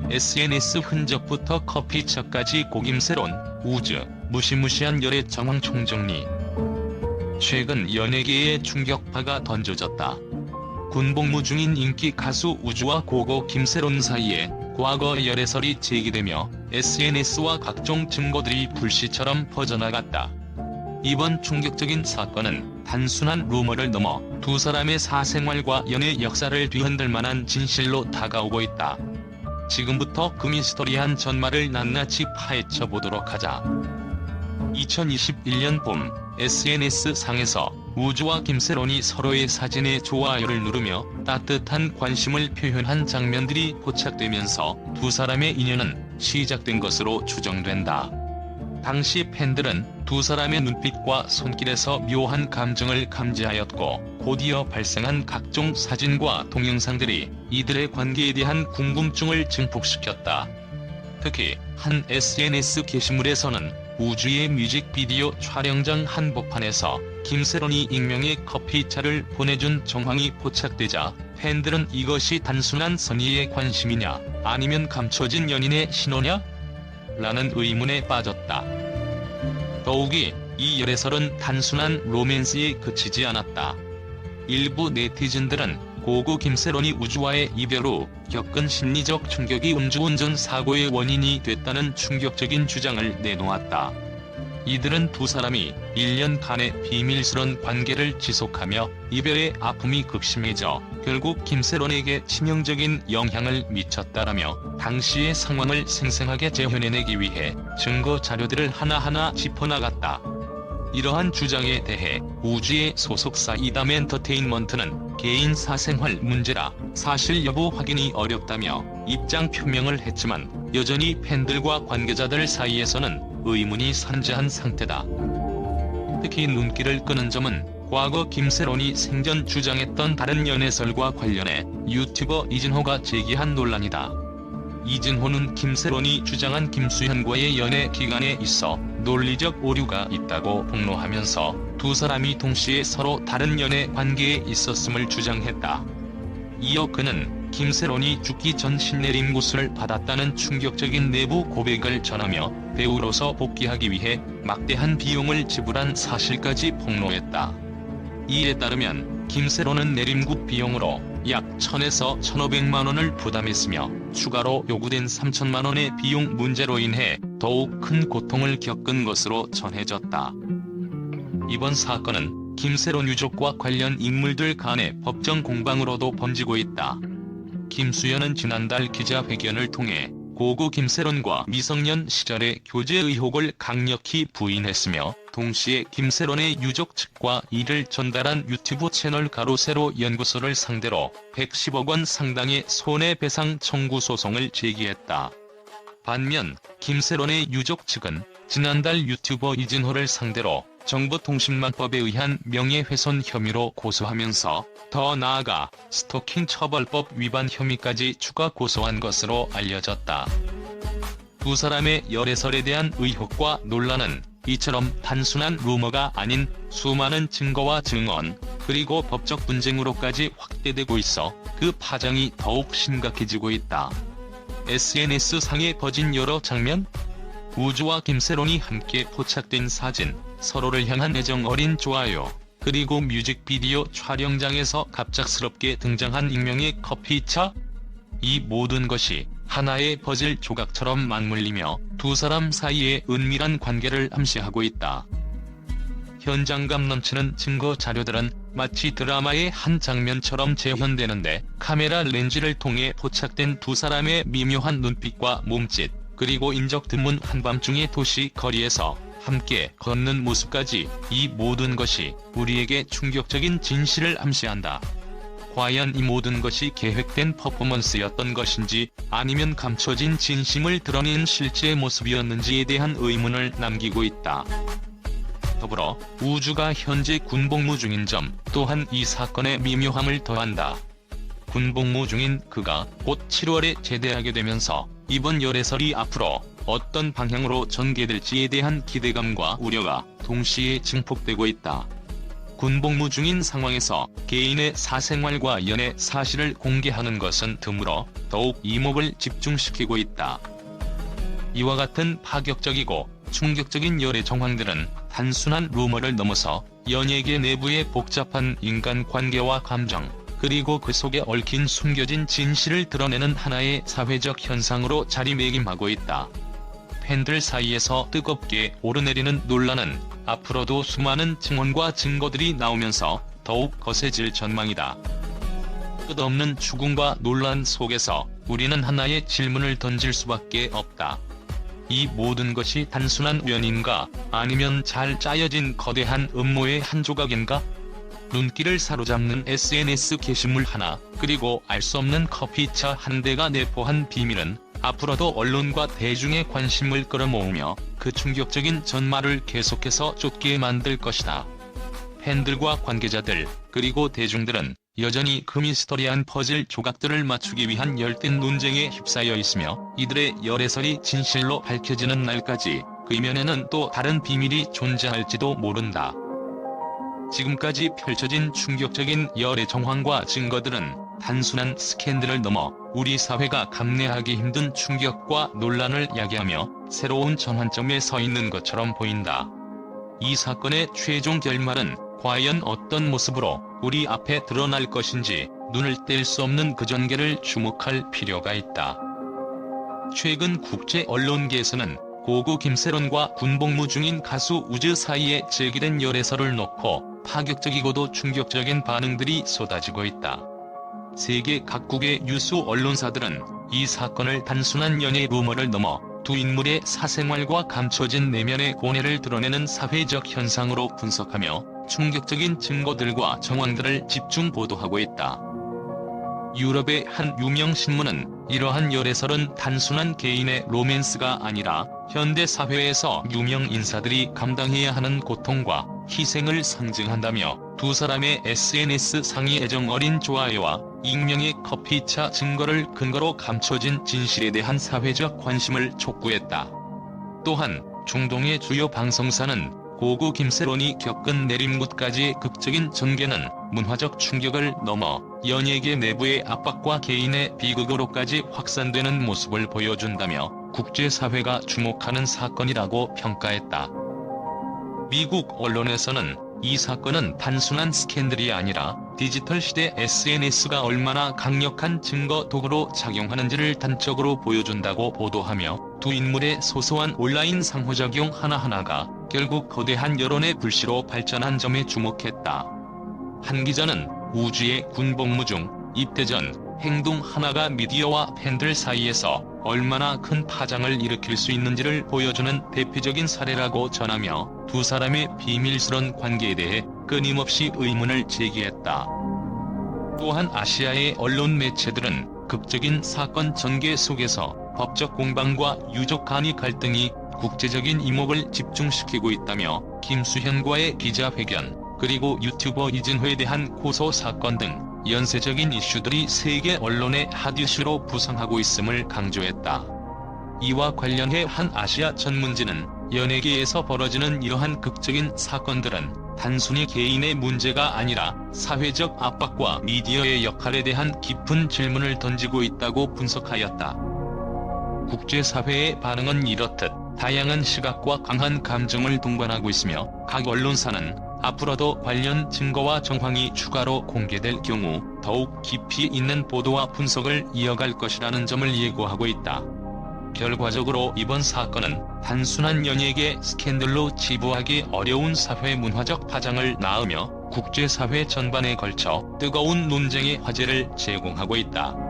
SNS 흔적부터 커피차까지 고김새론, 우즈, 무시무시한 열애 정황 총정리. 최근 연예계에 충격파가 던져졌다. 군복무 중인 인기 가수 우즈와 고고 김새론 사이에 과거 열애설이 제기되며 SNS와 각종 증거들이 불씨처럼 퍼져나갔다. 이번 충격적인 사건은 단순한 루머를 넘어 두 사람의 사생활과 연애 역사를 뒤흔들 만한 진실로 다가오고 있다. 지금부터 그 미스터리한 전말을 낱낱이 파헤쳐 보도록 하자. 2021년 봄 SNS상에서 우즈와 김새론이 서로의 사진에 좋아요를 누르며 따뜻한 관심을 표현한 장면들이 포착되면서 두 사람의 인연은 시작된 것으로 추정된다. 당시 팬들은 두 사람의 눈빛과 손길에서 묘한 감정을 감지하였고, 곧이어 발생한 각종 사진과 동영상들이 이들의 관계에 대한 궁금증을 증폭시켰다. 특히 한 SNS 게시물에서는 우즈의 뮤직비디오 촬영장 한복판에서 김새론이 익명의 커피차를 보내준 정황이 포착되자 팬들은 이것이 단순한 선의의 관심이냐, 아니면 감춰진 연인의 신호냐? 라는 의문에 빠졌다. 더욱이 이 열애설은 단순한 로맨스에 그치지 않았다. 일부 네티즌들은 고고 김새론이 우즈와의 이별 후 겪은 심리적 충격이 음주운전 사고의 원인이 됐다는 충격적인 주장을 내놓았다. 이들은 두 사람이 1년간의 비밀스런 관계를 지속하며 이별의 아픔이 극심해져 결국 김새론에게 치명적인 영향을 미쳤다라며 당시의 상황을 생생하게 재현해내기 위해 증거 자료들을 하나하나 짚어나갔다. 이러한 주장에 대해 우즈의 소속사 이담엔터테인먼트는 개인 사생활 문제라 사실 여부 확인이 어렵다며 입장 표명을 했지만 여전히 팬들과 관계자들 사이에서는 의문이 산재한 상태다. 특히 눈길을 끄는 점은 과거 김새론이 생전 주장했던 다른 연애설과 관련해 유튜버 이진호가 제기한 논란이다. 이진호는 김새론이 주장한 김수현과의 연애 기간에 있어 논리적 오류가 있다고 폭로하면서 두 사람이 동시에 서로 다른 연애 관계에 있었음을 주장했다. 이어 그는 김새론이 죽기 전 신내림 구슬을 받았다는 충격적인 내부 고백을 전하며 배우로서 복귀하기 위해 막대한 비용을 지불한 사실까지 폭로했다. 이에 따르면 김새론은 내림굿 비용으로 약 1000에서 1500만원을 부담했으며 추가로 요구된 3000만원의 비용 문제로 인해 더욱 큰 고통을 겪은 것으로 전해졌다. 이번 사건은 김새론 유족과 관련 인물들 간의 법정 공방으로도 번지고 있다. 김수현은 지난달 기자회견을 통해 고고 김새론과 미성년 시절의 교제 의혹을 강력히 부인했으며 동시에 김새론의 유족 측과 이를 전달한 유튜브 채널 가로세로 연구소를 상대로 110억 원 상당의 손해배상 청구 소송을 제기했다. 반면 김새론의 유족 측은 지난달 유튜버 이진호를 상대로 정보통신망법에 의한 명예훼손 혐의로 고소하면서 더 나아가 스토킹 처벌법 위반 혐의까지 추가 고소한 것으로 알려졌다. 두 사람의 열애설에 대한 의혹과 논란은 이처럼 단순한 루머가 아닌 수많은 증거와 증언, 그리고 법적 분쟁으로까지 확대되고 있어 그 파장이 더욱 심각해지고 있다. SNS상에 퍼진 여러 장면? 우즈와 김새론이 함께 포착된 사진, 서로를 향한 애정 어린 좋아요, 그리고 뮤직비디오 촬영장에서 갑작스럽게 등장한 익명의 커피차? 이 모든 것이 하나의 퍼즐 조각처럼 맞물리며 두 사람 사이의 은밀한 관계를 암시하고 있다. 현장감 넘치는 증거 자료들은 마치 드라마의 한 장면처럼 재현되는데 카메라 렌즈를 통해 포착된 두 사람의 미묘한 눈빛과 몸짓, 그리고 인적 드문 한밤중의 도시 거리에서 함께 걷는 모습까지 이 모든 것이 우리에게 충격적인 진실을 암시한다. 과연 이 모든 것이 계획된 퍼포먼스였던 것인지 아니면 감춰진 진심을 드러낸 실제 모습이었는지에 대한 의문을 남기고 있다. 더불어 우즈가 현재 군복무 중인 점 또한 이 사건의 미묘함을 더한다. 군복무 중인 그가 곧 7월에 제대하게 되면서 이번 열애설이 앞으로 어떤 방향으로 전개될지에 대한 기대감과 우려가 동시에 증폭되고 있다. 군복무 중인 상황에서 개인의 사생활과 연애 사실을 공개하는 것은 드물어 더욱 이목을 집중시키고 있다. 이와 같은 파격적이고 충격적인 열애 정황들은 단순한 루머를 넘어서 연예계 내부의 복잡한 인간관계와 감정, 그리고 그 속에 얽힌 숨겨진 진실을 드러내는 하나의 사회적 현상으로 자리매김하고 있다. 팬들 사이에서 뜨겁게 오르내리는 논란은 앞으로도 수많은 증언과 증거들이 나오면서 더욱 거세질 전망이다. 끝없는 추궁과 논란 속에서 우리는 하나의 질문을 던질 수밖에 없다. 이 모든 것이 단순한 우연인가, 아니면 잘 짜여진 거대한 음모의 한 조각인가? 눈길을 사로잡는 SNS 게시물 하나, 그리고 알 수 없는 커피차 한 대가 내포한 비밀은 앞으로도 언론과 대중의 관심을 끌어모으며 그 충격적인 전말을 계속해서 쫓게 만들 것이다. 팬들과 관계자들, 그리고 대중들은 여전히 그 미스터리한 퍼즐 조각들을 맞추기 위한 열띤 논쟁에 휩싸여 있으며, 이들의 열애설이 진실로 밝혀지는 날까지 그 이면에는 또 다른 비밀이 존재할지도 모른다. 지금까지 펼쳐진 충격적인 열애 정황과 증거들은 단순한 스캔들을 넘어 우리 사회가 감내하기 힘든 충격과 논란을 야기하며 새로운 전환점에 서 있는 것처럼 보인다. 이 사건의 최종 결말은 과연 어떤 모습으로 우리 앞에 드러날 것인지 눈을 뗄 수 없는 그 전개를 주목할 필요가 있다. 최근 국제 언론계에서는 고고 김세론과 군복무 중인 가수 우즈 사이에 제기된 열애설을 놓고 파격적이고도 충격적인 반응들이 쏟아지고 있다. 세계 각국의 유수 언론사들은 이 사건을 단순한 연애 루머를 넘어 두 인물의 사생활과 감춰진 내면의 고뇌를 드러내는 사회적 현상으로 분석하며 충격적인 증거들과 정황들을 집중 보도하고 있다. 유럽의 한 유명 신문은 이러한 열애설은 단순한 개인의 로맨스가 아니라 현대 사회에서 유명 인사들이 감당해야 하는 고통과 희생을 상징한다며 두 사람의 SNS 상의 애정 어린 좋아요와 익명의 커피차 증거를 근거로 감춰진 진실에 대한 사회적 관심을 촉구했다. 또한 중동의 주요 방송사는 고고 김세론이 겪은 내림굿까지의 극적인 전개는 문화적 충격을 넘어 연예계 내부의 압박과 개인의 비극으로까지 확산되는 모습을 보여준다며 국제사회가 주목하는 사건이라고 평가했다. 미국 언론에서는 이 사건은 단순한 스캔들이 아니라 디지털 시대 SNS가 얼마나 강력한 증거 도구로 작용하는지를 단적으로 보여준다고 보도하며 두 인물의 소소한 온라인 상호작용 하나하나가 결국 거대한 여론의 불씨로 발전한 점에 주목했다. 한 기자는 우주의 군복무 중 입대 전 행동 하나가 미디어와 팬들 사이에서 얼마나 큰 파장을 일으킬 수 있는지를 보여주는 대표적인 사례라고 전하며 두 사람의 비밀스런 관계에 대해 끊임없이 의문을 제기했다. 또한 아시아의 언론 매체들은 극적인 사건 전개 속에서 법적 공방과 유족 간의 갈등이 국제적인 이목을 집중시키고 있다며 김수현과의 기자회견, 그리고 유튜버 이진호에 대한 고소 사건 등 연쇄적인 이슈들이 세계 언론의 핫이슈로 부상하고 있음을 강조했다. 이와 관련해 한 아시아 전문지는 연예계에서 벌어지는 이러한 극적인 사건들은 단순히 개인의 문제가 아니라 사회적 압박과 미디어의 역할에 대한 깊은 질문을 던지고 있다고 분석하였다. 국제사회의 반응은 이렇듯 다양한 시각과 강한 감정을 동반하고 있으며 각 언론사는 앞으로도 관련 증거와 정황이 추가로 공개될 경우 더욱 깊이 있는 보도와 분석을 이어갈 것이라는 점을 예고하고 있다. 결과적으로 이번 사건은 단순한 연예계 스캔들로 치부하기 어려운 사회 문화적 파장을 낳으며 국제사회 전반에 걸쳐 뜨거운 논쟁의 화제를 제공하고 있다.